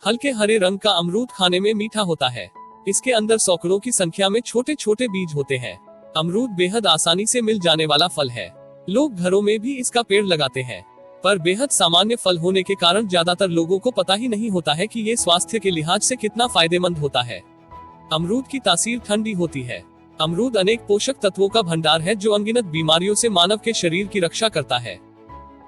हल्के हरे रंग का अमरूद खाने में मीठा होता है। इसके अंदर सैकड़ों की संख्या में छोटे छोटे बीज होते हैं। अमरूद बेहद आसानी से मिल जाने वाला फल है। लोग घरों में भी इसका पेड़ लगाते हैं, पर बेहद सामान्य फल होने के कारण ज्यादातर लोगों को पता ही नहीं होता है कि ये स्वास्थ्य के लिहाज से कितना फायदेमंद होता है। अमरूद की तासीर ठंडी होती है। अमरूद अनेक पोषक तत्वों का भंडार है जो अनगिनत बीमारियों से मानव के शरीर की रक्षा करता है।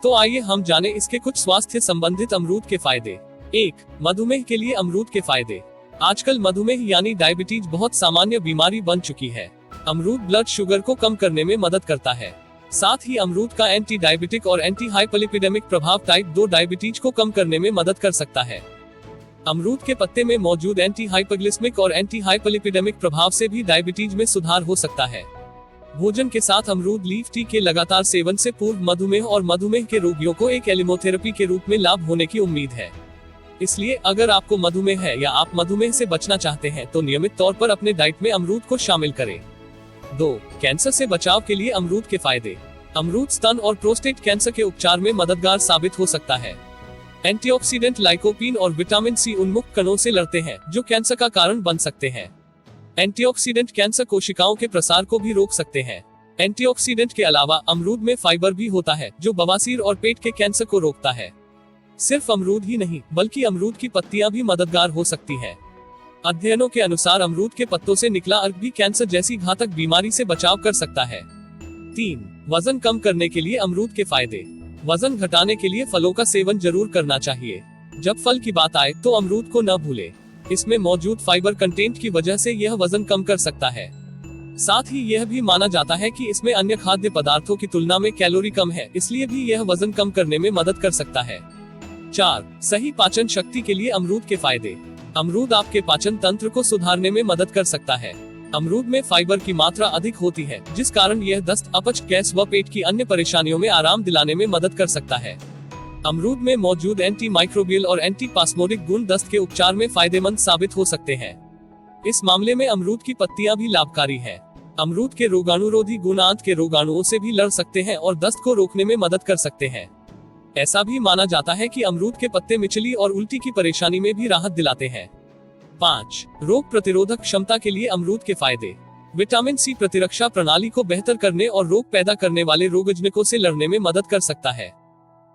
तो आइए हम जाने इसके कुछ स्वास्थ्य संबंधित अमरूद के फायदे। 1. मधुमेह के लिए अमरूद के फायदे। आजकल मधुमेह यानी डायबिटीज बहुत सामान्य बीमारी बन चुकी है। अमरूद ब्लड शुगर को कम करने में मदद करता है। साथ ही अमरूद का एंटी डायबिटिक और एंटी हाइपरलिपिडेमिक प्रभाव टाइप 2 डायबिटीज को कम करने में मदद कर सकता है। अमरूद के पत्ते में मौजूद एंटी हाइपरग्लिसमिक और एंटी हाइपरलिपिडेमिक प्रभाव से भी डायबिटीज में सुधार हो सकता है। भोजन के साथ अमरूद लीफ टी के लगातार सेवन से पूर्व मधुमेह और मधुमेह के रोगियों को एक एलिमोथेरेपी के रूप में लाभ होने की उम्मीद है। इसलिए अगर आपको मधुमेह है या आप मधुमेह से बचना चाहते हैं तो नियमित तौर पर अपने डाइट में अमरूद को शामिल करें। 2. कैंसर से बचाव के लिए अमरूद के फायदे। अमरूद स्तन और प्रोस्टेट कैंसर के उपचार में मददगार साबित हो सकता है। एंटीऑक्सीडेंट लाइकोपीन और विटामिन सी उन्मुक्त कणों से लड़ते हैं जो कैंसर का कारण बन सकते हैं। एंटीऑक्सीडेंट कैंसर कोशिकाओं के प्रसार को भी रोक सकते हैं। एंटीऑक्सीडेंट के अलावा अमरूद में फाइबर भी होता है जो बवासीर और पेट के कैंसर को रोकता है। सिर्फ अमरूद ही नहीं बल्कि अमरूद की पत्तियां भी मददगार हो सकती हैं। अध्ययनों के अनुसार अमरूद के पत्तों से निकला अर्क भी कैंसर जैसी घातक बीमारी से बचाव कर सकता है। 3. वजन कम करने के लिए अमरूद के फायदे। वजन घटाने के लिए फलों का सेवन जरूर करना चाहिए। जब फल की बात आए तो अमरूद को न भूलें। इसमें मौजूद फाइबर कंटेंट की वजह से यह वजन कम कर सकता है। साथ ही यह भी माना जाता है कि इसमें अन्य खाद्य पदार्थों की तुलना में कैलोरी कम है, इसलिए भी यह वजन कम करने में मदद कर सकता है। 4. सही पाचन शक्ति के लिए अमरूद के फायदे। अमरूद आपके पाचन तंत्र को सुधारने में मदद कर सकता है। अमरूद में फाइबर की मात्रा अधिक होती है जिस कारण यह दस्त, अपच, गैस व पेट की अन्य परेशानियों में आराम दिलाने में मदद कर सकता है। अमरूद में मौजूद एंटी माइक्रोबियल और एंटी पास्मोडिक गुण दस्त के उपचार में फायदेमंद साबित हो सकते हैं। इस मामले में अमरूद की पत्तियां भी लाभकारी हैं। अमरूद के रोगाणुरोधी गुण आंत के रोगाणुओं से भी लड़ सकते हैं और दस्त को रोकने में मदद कर सकते हैं। ऐसा भी माना जाता है कि अमरूद के पत्ते मिचली और उल्टी की परेशानी में भी राहत दिलाते हैं। 5. रोग प्रतिरोधक क्षमता के लिए अमरूद के फायदे। विटामिन सी प्रतिरक्षा प्रणाली को बेहतर करने और रोग पैदा करने वाले रोगजनकों से लड़ने में मदद कर सकता है।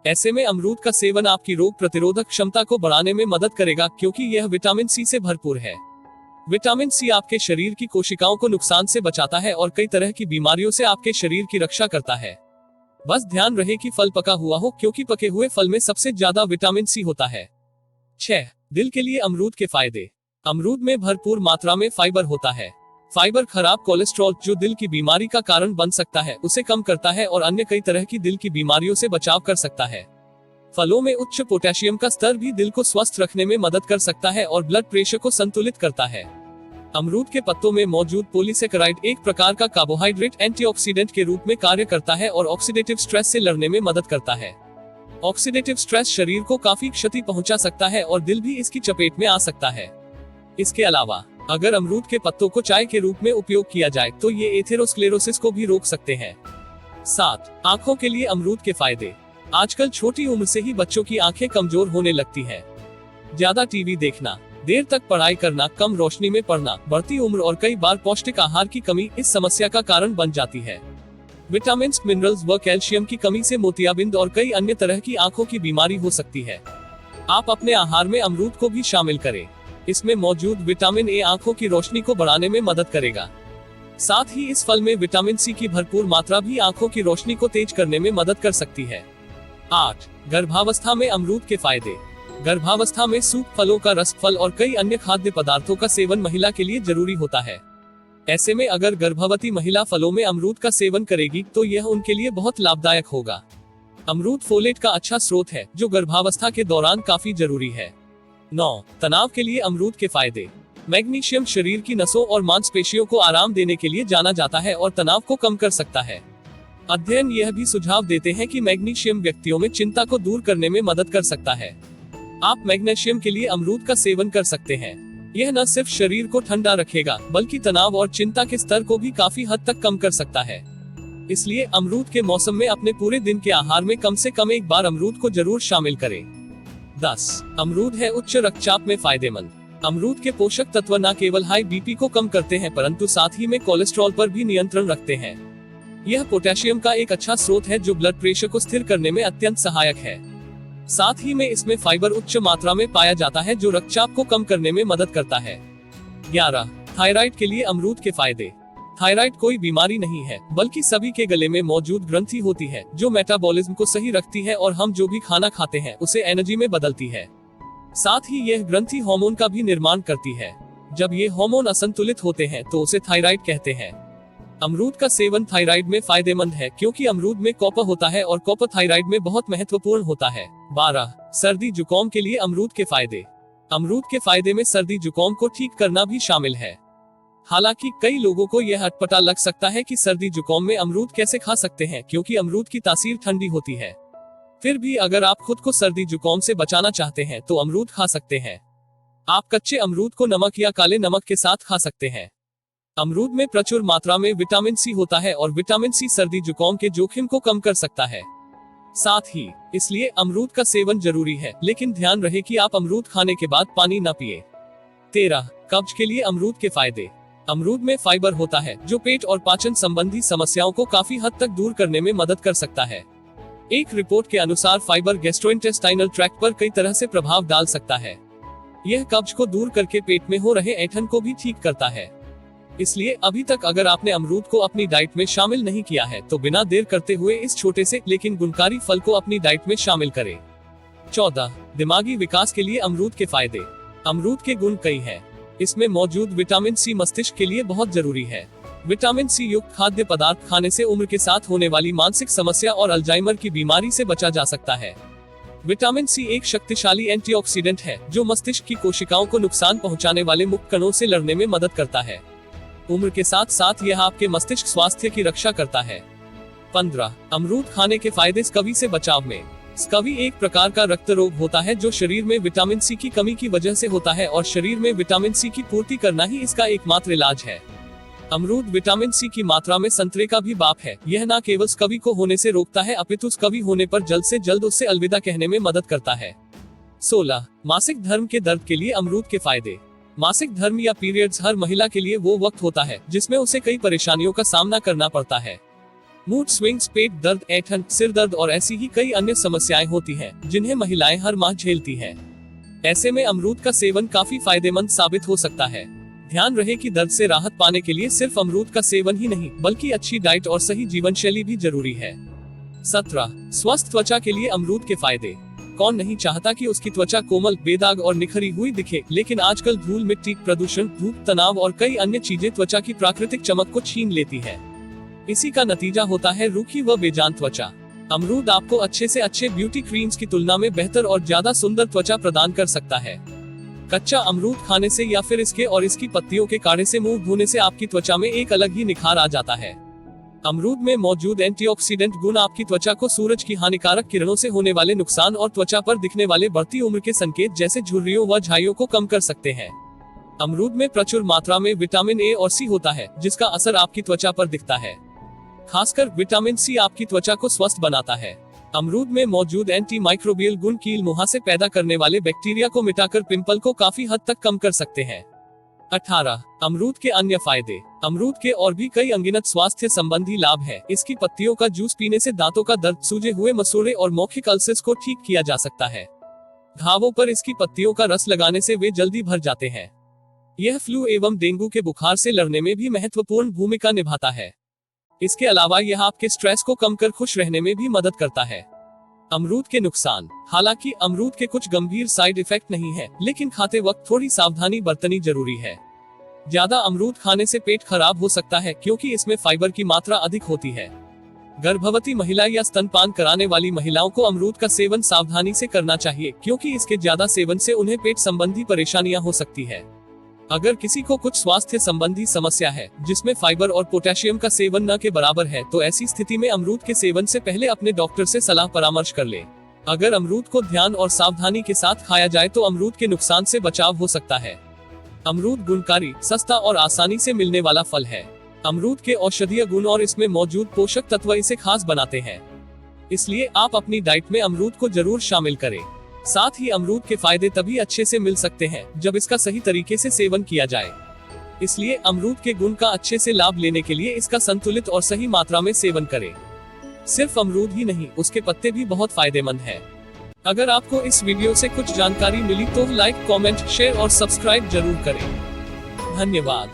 ऐसे में अमरूद का सेवन आपकी रोग प्रतिरोधक क्षमता को बढ़ाने में मदद करेगा क्योंकि यह विटामिन सी से भरपूर है। विटामिन सी आपके शरीर की कोशिकाओं को नुकसान से बचाता है और कई तरह की बीमारियों से आपके शरीर की रक्षा करता है। बस ध्यान रहे कि फल पका हुआ हो क्योंकि पके हुए फल में सबसे ज्यादा विटामिन सी होता है। 6. दिल के लिए अमरूद के फायदे। अमरूद में भरपूर मात्रा में फाइबर होता है। फाइबर खराब कोलेस्ट्रॉल जो दिल की बीमारी का कारण बन सकता है उसे कम करता है और अन्य कई तरह की दिल की बीमारियों से बचाव कर सकता है। फलों में उच्च पोटेशियम का स्तर भी दिल को स्वस्थ रखने में मदद कर सकता है और ब्लड प्रेशर को संतुलित करता है। अमरूद के पत्तों में मौजूद पॉलीसेकेराइड एक प्रकार का कार्बोहाइड्रेट एंटीऑक्सीडेंट के रूप में कार्य करता है और ऑक्सीडेटिव स्ट्रेस से लड़ने में मदद करता है। ऑक्सीडेटिव स्ट्रेस शरीर को काफी क्षति पहुंचा सकता है और दिल भी इसकी चपेट में आ सकता है। इसके अलावा अगर अमरूद के पत्तों को चाय के रूप में उपयोग किया जाए तो ये एथेरोस्क्लेरोसिस को भी रोक सकते हैं। 7. आंखों के लिए अमरूद के फायदे। आजकल छोटी उम्र से ही बच्चों की आंखें कमजोर होने लगती हैं। ज्यादा टीवी देखना, देर तक पढ़ाई करना, कम रोशनी में पढ़ना, बढ़ती उम्र और कई बार पौष्टिक आहार की कमी इस समस्या का कारण बन जाती है। विटामिन, मिनरल्स व कैल्शियम की कमी से मोतियाबिंद और कई अन्य तरह की आंखों की बीमारी हो सकती है। आप अपने आहार में अमरूद को भी शामिल करें। इसमें मौजूद विटामिन ए आंखों की रोशनी को बढ़ाने में मदद करेगा। साथ ही इस फल में विटामिन सी की भरपूर मात्रा भी आंखों की रोशनी को तेज करने में मदद कर सकती है। 8. गर्भावस्था में अमरूद के फायदे। गर्भावस्था में सूप, फलों का रस, फल और कई अन्य खाद्य पदार्थों का सेवन महिला के लिए जरूरी होता है। ऐसे में अगर गर्भवती महिला फलों में अमरूद का सेवन करेगी तो यह उनके लिए बहुत लाभदायक होगा। अमरूद फोलेट का अच्छा स्रोत है जो गर्भावस्था के दौरान काफी जरूरी है। 9. तनाव के लिए अमरूद के फायदे। मैग्नीशियम शरीर की नसों और मांसपेशियों को आराम देने के लिए जाना जाता है और तनाव को कम कर सकता है। अध्ययन यह भी सुझाव देते हैं कि मैग्नीशियम व्यक्तियों में चिंता को दूर करने में मदद कर सकता है। आप मैग्नीशियम के लिए अमरूद का सेवन कर सकते हैं। यह न सिर्फ शरीर को ठंडा रखेगा बल्कि तनाव और चिंता के स्तर को भी काफी हद तक कम कर सकता है। इसलिए अमरूद के मौसम में अपने पूरे दिन के आहार में कम से कम एक बार अमरूद को जरूर शामिल करें। 10. अमरूद है उच्च रक्तचाप में फायदेमंद। अमरूद के पोषक तत्व न केवल हाई बीपी को कम करते हैं परंतु साथ ही में कोलेस्ट्रॉल पर भी नियंत्रण रखते हैं। यह पोटेशियम का एक अच्छा स्रोत है जो ब्लड प्रेशर को स्थिर करने में अत्यंत सहायक है। साथ ही में इसमें फाइबर उच्च मात्रा में पाया जाता है जो रक्तचाप को कम करने में मदद करता है। 11. थायराइड के लिए अमरूद के फायदे। थायराइड कोई बीमारी नहीं है बल्कि सभी के गले में मौजूद ग्रंथि होती है जो मेटाबॉलिज्म को सही रखती है और हम जो भी खाना खाते हैं उसे एनर्जी में बदलती है। साथ ही यह ग्रंथि हार्मोन का भी निर्माण करती है। जब ये हार्मोन असंतुलित होते हैं तो उसे थायराइड कहते हैं। अमरूद का सेवन थायराइड में फायदेमंद है क्योंकि अमरूद में कॉपर होता है और कॉपर थायराइड में बहुत महत्वपूर्ण होता है। 12. सर्दी जुकाम के लिए अमरूद के फायदे। अमरूद के फायदे में सर्दी जुकाम को ठीक करना भी शामिल है। हालांकि कई लोगों को यह अटपटा लग सकता है कि सर्दी जुकाम में अमरूद कैसे खा सकते हैं क्योंकि अमरूद की तासीर ठंडी होती है। फिर भी अगर आप खुद को सर्दी जुकाम से बचाना चाहते हैं तो अमरूद खा सकते हैं। आप कच्चे अमरूद को नमक या काले नमक के साथ खा सकते हैं। अमरूद में प्रचुर मात्रा में विटामिन सी होता है और विटामिन सी सर्दी जुकाम के जोखिम को कम कर सकता है। साथ ही इसलिए अमरूद का सेवन जरूरी है, लेकिन ध्यान रहे कि आप अमरूद खाने के बाद पानी न पिए। 13. कब्ज के लिए अमरूद के फायदे। अमरूद में फाइबर होता है जो पेट और पाचन संबंधी समस्याओं को काफी हद तक दूर करने में मदद कर सकता है। एक रिपोर्ट के अनुसार फाइबर गैस्ट्रोइंटेस्टाइनल ट्रैक्ट पर कई तरह से प्रभाव डाल सकता है। यह कब्ज को दूर करके पेट में हो रहे ऐंठन को भी ठीक करता है। इसलिए अभी तक अगर आपने अमरूद को अपनी डाइट में शामिल नहीं किया है तो बिना देर करते हुए इस छोटे से लेकिन गुणकारी फल को अपनी डाइट में शामिल करें। 14. दिमागी विकास के लिए अमरूद के फायदे। अमरूद के गुण कई हैं। इसमें मौजूद विटामिन सी मस्तिष्क के लिए बहुत जरूरी है। विटामिन सी युक्त खाद्य पदार्थ खाने से उम्र के साथ होने वाली मानसिक समस्या और अल्जाइमर की बीमारी से बचा जा सकता है। विटामिन सी एक शक्तिशाली एंटीऑक्सीडेंट है जो मस्तिष्क की कोशिकाओं को नुकसान पहुंचाने वाले मुक्त कणों से लड़ने में मदद करता है। उम्र के साथ साथ यह आपके मस्तिष्क स्वास्थ्य की रक्षा करता है। 15. अमरूद खाने के फायदे। स्कवी से बचाव में। स्कवी एक प्रकार का रक्त रोग होता है जो शरीर में विटामिन सी की कमी की वजह से होता है और शरीर में विटामिन सी की पूर्ति करना ही इसका एकमात्र इलाज है। अमरूद विटामिन सी की मात्रा में संतरे का भी बाप है। यह न केवल स्कवी को होने से रोकता है अपितु स्कवी होने पर जल्द से जल्द उससे अलविदा कहने में मदद करता है। 16. मासिक धर्म के दर्द के लिए अमरूद के फायदे। मासिक धर्म या पीरियड्स हर महिला के लिए वो वक्त होता है जिसमें उसे कई परेशानियों का सामना करना पड़ता है। मूड स्विंग्स, पेट दर्द, ऐंठन, सिर दर्द और ऐसी ही कई अन्य समस्याएं होती हैं जिन्हें महिलाएं हर माह झेलती हैं। ऐसे में अमरूद का सेवन काफी फायदेमंद साबित हो सकता है। ध्यान रहे कि दर्द से राहत पाने के लिए सिर्फ अमरूद का सेवन ही नहीं बल्कि अच्छी डाइट और सही जीवन शैली भी जरूरी है। 17. स्वस्थ त्वचा के लिए अमरूद के फायदे। कौन नहीं चाहता कि उसकी त्वचा कोमल, बेदाग और निखरी हुई दिखे, लेकिन आजकल धूल मिट्टी, प्रदूषण, धूप, तनाव और कई अन्य चीजें त्वचा की प्राकृतिक चमक को छीन लेती है। इसी का नतीजा होता है रूखी व बेजान त्वचा। अमरूद आपको अच्छे से अच्छे ब्यूटी क्रीम्स की तुलना में बेहतर और ज्यादा सुंदर त्वचा प्रदान कर सकता है। कच्चा अमरूद खाने से या फिर इसके और इसकी पत्तियों के काढ़े से मुंह धोने से आपकी त्वचा में एक अलग ही निखार आ जाता है। अमरूद में मौजूद एंटीऑक्सीडेंट गुण आपकी त्वचा को सूरज की हानिकारक किरणों से होने वाले नुकसान और त्वचा पर दिखने वाले बढ़ती उम्र के संकेत जैसे झुर्रियों व झाइयों को कम कर सकते हैं। अमरूद में प्रचुर मात्रा में विटामिन ए और सी होता है जिसका असर आपकी त्वचा पर दिखता है। खासकर विटामिन सी आपकी त्वचा को स्वस्थ बनाता है। अमरूद में मौजूद एंटी माइक्रोबियल गुण कील मुहासे पैदा करने वाले बैक्टीरिया को मिटाकर पिंपल को काफी हद तक कम कर सकते हैं। 18. अमरूद के अन्य फायदे। अमरूद के और भी कई अनगिनत स्वास्थ्य संबंधी लाभ हैं। इसकी पत्तियों का जूस पीने से दांतों का दर्द, सूजे हुए मसूड़े और मौखिक अल्सर्स को ठीक किया जा सकता है। घावों पर इसकी पत्तियों का रस लगाने से वे जल्दी भर जाते हैं। यह फ्लू एवं डेंगू के बुखार से लड़ने में भी महत्वपूर्ण भूमिका निभाता है। इसके अलावा यह आपके स्ट्रेस को कम कर खुश रहने में भी मदद करता है। अमरूद के नुकसान। हालांकि अमरूद के कुछ गंभीर साइड इफेक्ट नहीं है, लेकिन खाते वक्त थोड़ी सावधानी बरतनी जरूरी है। ज्यादा अमरूद खाने से पेट खराब हो सकता है क्योंकि इसमें फाइबर की मात्रा अधिक होती है। गर्भवती महिला या स्तनपान कराने वाली महिलाओं को अमरूद का सेवन सावधानी से करना चाहिए क्योंकि इसके ज्यादा सेवन से उन्हें पेट संबंधी परेशानियां हो सकती है। अगर किसी को कुछ स्वास्थ्य संबंधी समस्या है जिसमें फाइबर और पोटेशियम का सेवन न के बराबर है तो ऐसी स्थिति में अमरूद के सेवन से पहले अपने डॉक्टर से सलाह परामर्श कर ले। अगर अमरूद को ध्यान और सावधानी के साथ खाया जाए तो अमरूद के नुकसान से बचाव हो सकता है। अमरूद गुणकारी, सस्ता और आसानी से मिलने वाला फल है। अमरूद के औषधीय गुण और इसमें मौजूद पोषक तत्व इसे खास बनाते हैं। इसलिए आप अपनी डाइट में अमरूद को जरूर शामिल करें। साथ ही अमरूद के फायदे तभी अच्छे से मिल सकते हैं जब इसका सही तरीके से सेवन किया जाए। इसलिए अमरूद के गुण का अच्छे से लाभ लेने के लिए इसका संतुलित और सही मात्रा में सेवन करें। सिर्फ अमरूद ही नहीं, उसके पत्ते भी बहुत फायदेमंद हैं। अगर आपको इस वीडियो से कुछ जानकारी मिली तो लाइक, कमेंट, शेयर और सब्सक्राइब जरूर करें। धन्यवाद।